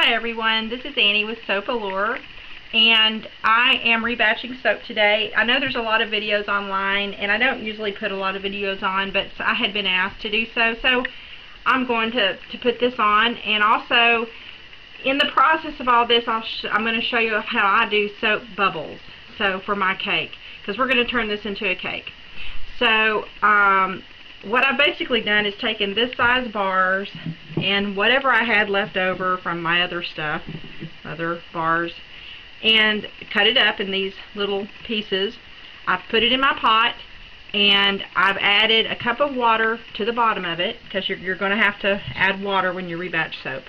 Hi everyone, this is Annie with Soap Allure, and I am rebatching soap today. I know there's a lot of videos online, and I don't usually put a lot of videos on, but I had been asked to do so, so I'm going to put this on. And also, in the process of all this, I'm going to show you how I do soap bubbles, so for my cake, because we're going to turn this into a cake. So, what I've basically done is taken this size bars and whatever I had left over from my other stuff, other bars, and cut it up in these little pieces. I've put it in my pot, and I've added a cup of water to the bottom of it, because you're going to have to add water when you rebatch soap.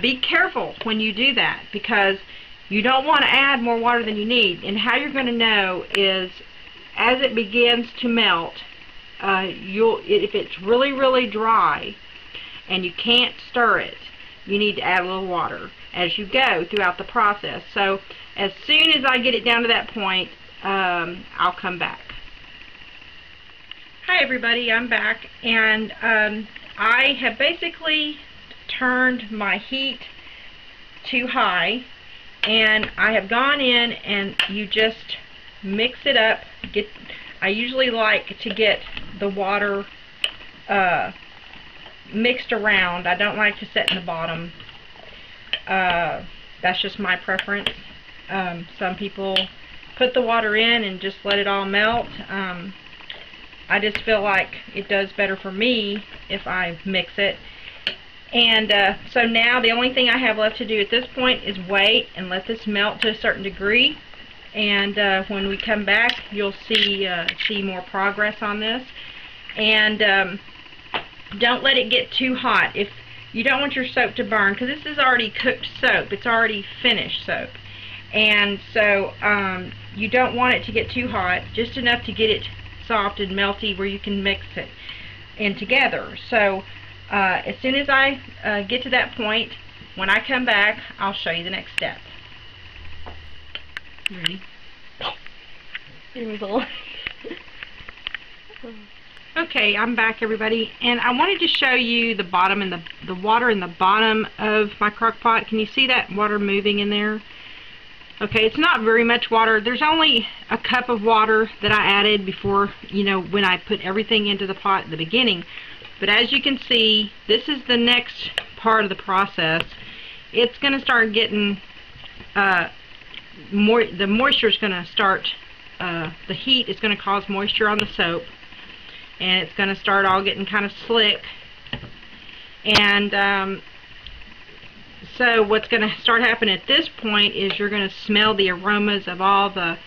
Be careful when you do that, because you don't want to add more water than you need. And how you're going to know is as it begins to melt, if it's really dry and you can't stir it, you need to add a little water as you go throughout the process. So as soon as I get it down to that point, I'll come back. Hi everybody, I'm back, and I have basically turned my heat to high, and I have gone in and you just mix it up. I usually like to get the water mixed around. I don't like to set in the bottom. That's just my preference. Some people put the water in and just let it all melt. I just feel like it does better for me if I mix it. And so now the only thing I have left to do at this point is wait and let this melt to a certain degree. And when we come back, you'll see more progress on this. And don't let it get too hot. If you don't want your soap to burn, because this is already cooked soap, it's already finished soap, and so you don't want it to get too hot, just enough to get it soft and melty where you can mix it in together. So as soon as I get to that point, when I come back, I'll show you the next step. Ready? It was all. Okay, I'm back everybody, and I wanted to show you the bottom and the water in the bottom of my crock pot. Can you see that water moving in there? Okay, it's not very much water. There's only a cup of water that I added before, when I put everything into the pot at the beginning. But as you can see, this is the next part of the process. It's going to start getting the moisture is going to start, the heat is going to cause moisture on the soap, and it's going to start all getting kind of slick. And so what's going to start happening at this point is you're going to smell the aromas of all the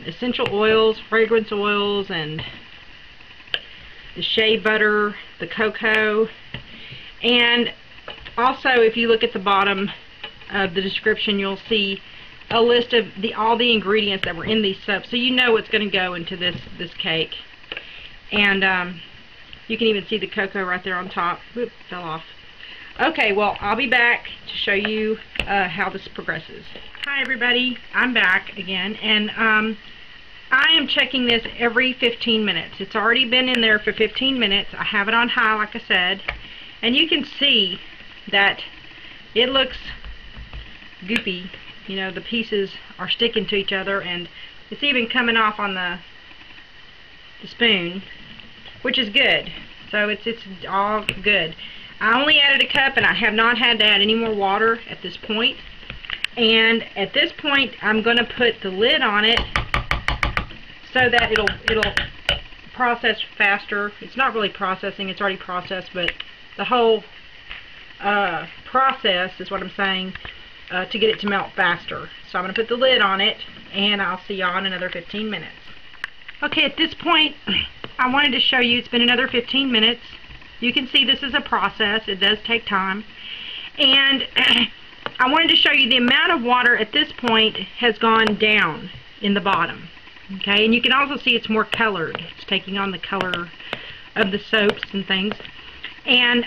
essential oils, fragrance oils, and the shea butter, the cocoa. And also, if you look at the bottom of the description, you'll see a list of all the ingredients that were in these soaps, so you know what's going to go into this cake. And you can even see the cocoa right there on top. Whoop, fell off. Okay, well, I'll be back to show you how this progresses. Hi everybody, I'm back again, and I am checking this every 15 minutes. It's already been in there for 15 minutes. I have it on high, like I said, and you can see that it looks goopy. The pieces are sticking to each other, and it's even coming off on the spoon, which is good. So it's all good. I only added a cup, and I have not had to add any more water at this point. And at this point, I'm going to put the lid on it so that it'll process faster. It's not really processing; it's already processed, but the whole process is what I'm saying. To get it to melt faster. So I'm going to put the lid on it, and I'll see y'all in another 15 minutes. Okay, at this point, I wanted to show you, it's been another 15 minutes. You can see this is a process. It does take time. And I wanted to show you the amount of water at this point has gone down in the bottom. Okay, and you can also see it's more colored. It's taking on the color of the soaps and things. And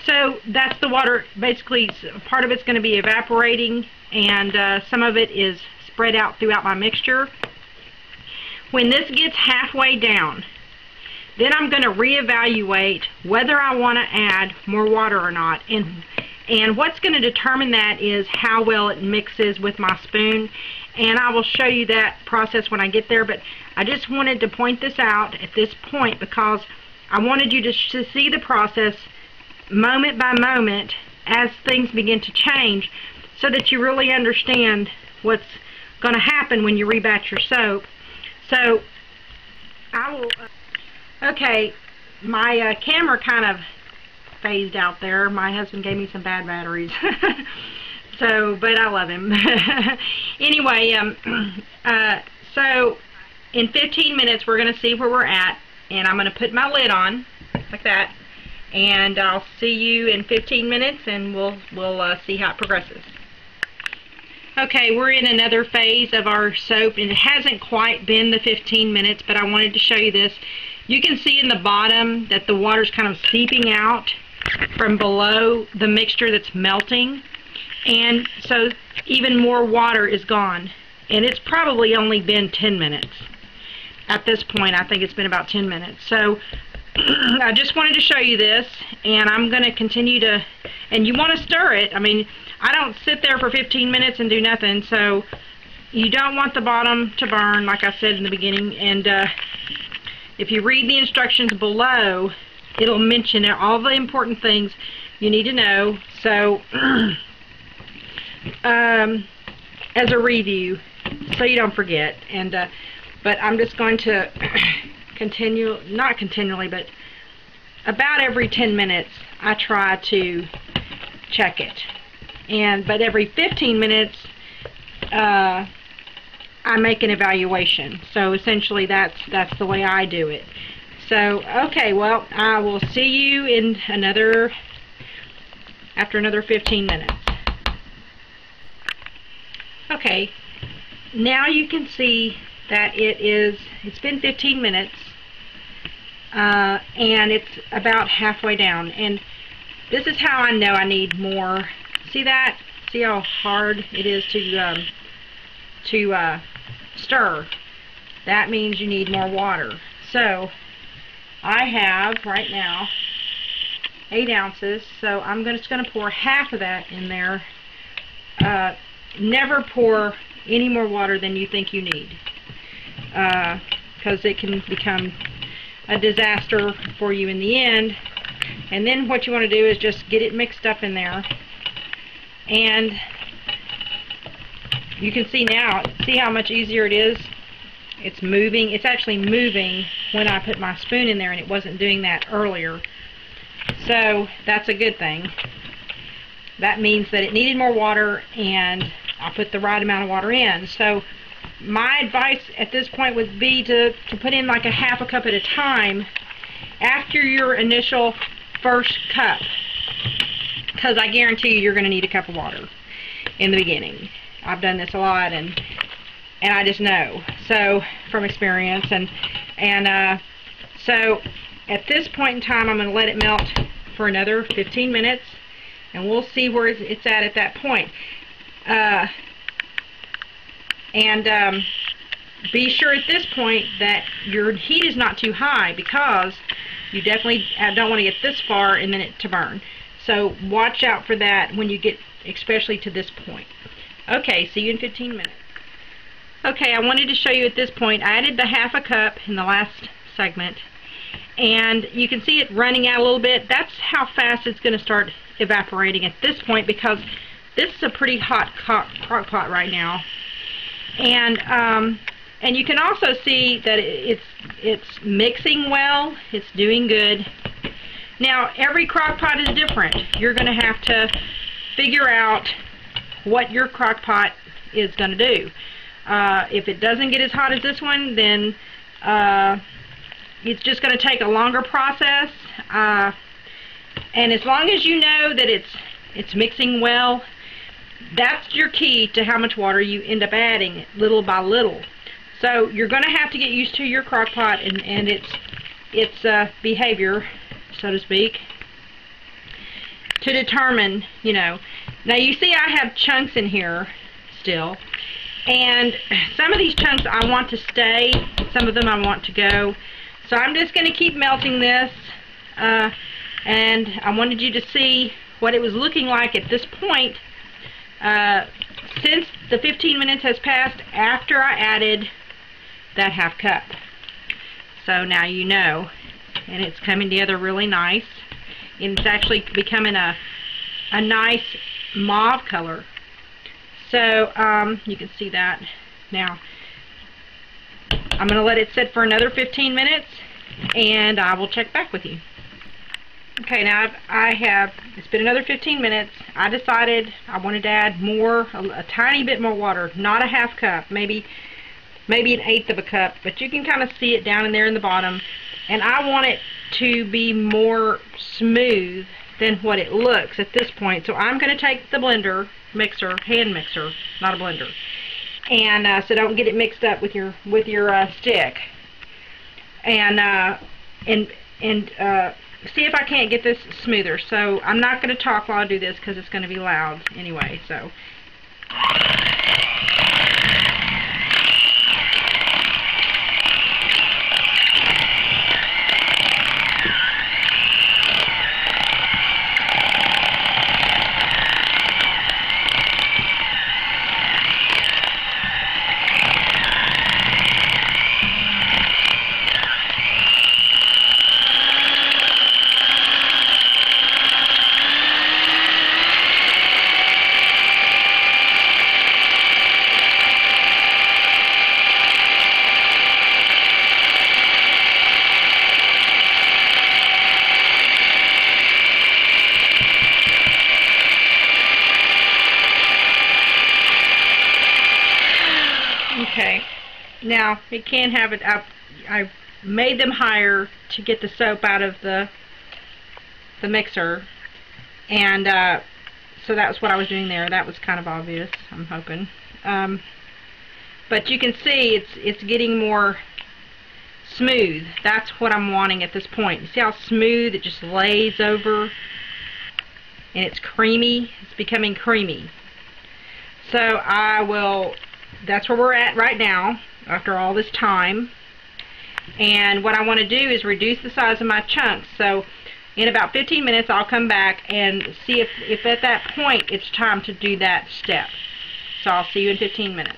so that's the water. Basically, part of it's going to be evaporating, and some of it is spread out throughout my mixture. When this gets halfway down, then I'm going to reevaluate whether I want to add more water or not. And what's going to determine that is how well it mixes with my spoon. And I will show you that process when I get there. But I just wanted to point this out at this point because I wanted you to see the process moment by moment as things begin to change, so that you really understand what's going to happen when you rebatch your soap. So I will... Okay, my camera kind of phased out there. My husband gave me some bad batteries. So, but I love him. Anyway, so in 15 minutes we're going to see where we're at, and I'm going to put my lid on like that, and I'll see you in 15 minutes, and we'll see how it progresses. Okay, we're in another phase of our soap, and it hasn't quite been the 15 minutes, but I wanted to show you this. You can see in the bottom that the water's kind of seeping out from below the mixture that's melting, and so even more water is gone, and it's probably only been 10 minutes. At this point, I think it's been about 10 minutes. So I just wanted to show you this, and I'm going to continue to, and you want to stir it. I mean, I don't sit there for 15 minutes and do nothing, so you don't want the bottom to burn, like I said in the beginning. And if you read the instructions below, it'll mention all the important things you need to know. So as a review, so you don't forget. And but I'm just going to continue, not continually, but about every 10 minutes I try to check it. But every 15 minutes I make an evaluation. So essentially that's the way I do it. So okay, well, I will see you in after another 15 minutes. Okay, now you can see that it's been 15 minutes, and it's about halfway down, and this is how I know I need more. See that? See how hard it is to stir? That means you need more water. So I have right now 8 ounces, so I'm just going to pour half of that in there. Never pour any more water than you think you need, because it can become a disaster for you in the end. And then what you want to do is just get it mixed up in there, and you can see now, see how much easier it is. It's moving. It's actually moving when I put my spoon in there, and it wasn't doing that earlier. So that's a good thing. That means that it needed more water, and I put the right amount of water in. So my advice at this point would be to put in like a half a cup at a time after your initial first cup, because I guarantee you you're going to need a cup of water in the beginning. I've done this a lot, and I just know, so from experience. And so at this point in time, I'm going to let it melt for another 15 minutes, and we'll see where it's at that point. Be sure at this point that your heat is not too high, because you definitely don't want to get this far and then it to burn. So watch out for that when you get especially to this point. Okay, see you in 15 minutes. Okay, I wanted to show you at this point, I added the half a cup in the last segment, and you can see it running out a little bit. That's how fast it's going to start evaporating at this point, because this is a pretty hot crock pot right now. And you can also see that it's mixing well, it's doing good. Now every crock pot is different. You're going to have to figure out what your crock pot is going to do. If it doesn't get as hot as this one, then it's just going to take a longer process. And as long as you know that it's mixing well, that's your key to how much water you end up adding, little by little. So you're going to have to get used to your crock pot and its behavior, so to speak, to determine, you know. Now you see I have chunks in here still, and some of these chunks I want to stay, some of them I want to go. So I'm just going to keep melting this, and I wanted you to see what it was looking like at this point since the 15 minutes has passed after I added that half cup. So now you know, and it's coming together really nice, and it's actually becoming a nice mauve color. So you can see that. Now I'm going to let it sit for another 15 minutes, and I will check back with you. Okay, now it's been another 15 minutes. I decided I wanted to add more, a tiny bit more water, not a half cup, maybe an 1/8 of a cup, but you can kind of see it down in there in the bottom. And I want it to be more smooth than what it looks at this point. So I'm going to take the hand mixer, not a blender, and so don't get it mixed up with your stick, and see if I can't get this smoother. So I'm not going to talk while I do this because it's going to be loud anyway. So okay, now it can have it up. I made them higher to get the soap out of the mixer, and so that was what I was doing there. That was kind of obvious, I'm hoping, but you can see it's getting more smooth. That's what I'm wanting at this point. You see how smooth it just lays over, and it's creamy. It's becoming creamy. So that's where we're at right now after all this time, and what I want to do is reduce the size of my chunks. So in about 15 minutes I'll come back and see if at that point it's time to do that step. So I'll see you in 15 minutes.